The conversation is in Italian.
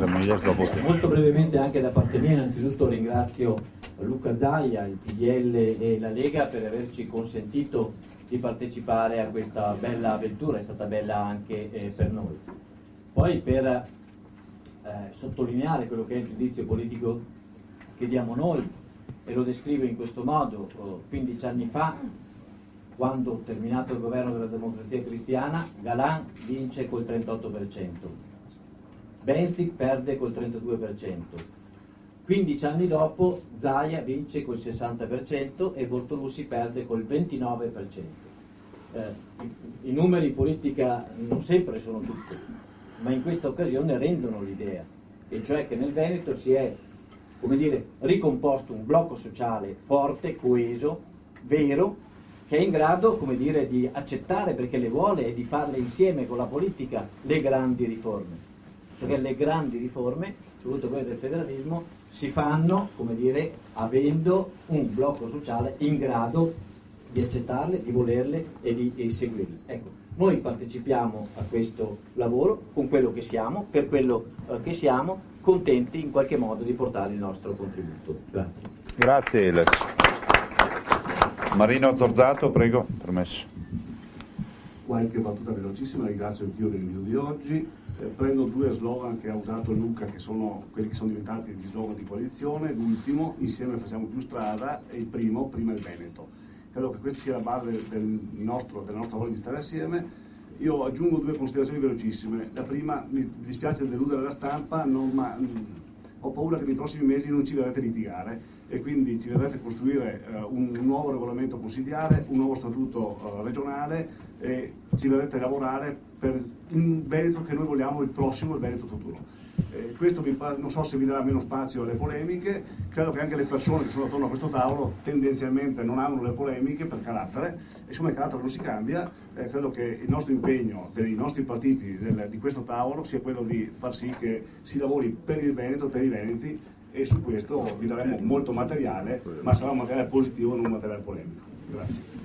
Molto brevemente anche da parte mia, innanzitutto ringrazio Luca Zaia, il PDL e la Lega per averci consentito di partecipare a questa bella avventura, è stata bella anche per noi. Poi per sottolineare quello che è il giudizio politico che diamo noi, e lo descrivo in questo modo: 15 anni fa, quando terminato il governo della Democrazia Cristiana, Galan vince col 38%, Benzi perde col 32%, 15 anni dopo Zaia vince col 60% e Bortolussi perde col 29%. I numeri in politica non sempre sono tutto, ma in questa occasione rendono l'idea, e cioè che nel Veneto si è, come dire, ricomposto un blocco sociale forte, coeso, vero, che è in grado, come dire, di accettare, perché le vuole, e di farle insieme con la politica, le grandi riforme. Perché le grandi riforme, soprattutto quelle del federalismo, si fanno, come dire, avendo un blocco sociale in grado di accettarle, di volerle e di seguirle. Ecco, noi partecipiamo a questo lavoro con quello che siamo, per quello che siamo, contenti in qualche modo di portare il nostro contributo. Grazie. Grazie Eles. Marino Zorzato, prego, permesso. Qualche battuta velocissima, ringrazio anch'io dell'invito di oggi. Prendo due slogan che ha usato Luca, che sono quelli che sono diventati gli slogan di coalizione. L'ultimo, insieme facciamo più strada, e il primo, prima il Veneto. Credo che questa sia la base della nostra voglia di stare assieme. Io aggiungo due considerazioni velocissime. La prima, mi dispiace deludere la stampa, ho paura che nei prossimi mesi non ci vedrete litigare, e quindi ci vedrete costruire un nuovo regolamento consiliare, un nuovo statuto regionale, e ci vedrete lavorare per un Veneto che noi vogliamo, il prossimo, il Veneto futuro. Questo non so se vi darà meno spazio alle polemiche. Credo che anche le persone che sono attorno a questo tavolo tendenzialmente non amano le polemiche per carattere, e siccome il carattere non si cambia, credo che il nostro impegno dei nostri partiti di questo tavolo sia quello di far sì che si lavori per il Veneto, per i veneti, e su questo vi daremo molto materiale, ma sarà un materiale positivo, non un materiale polemico. Grazie.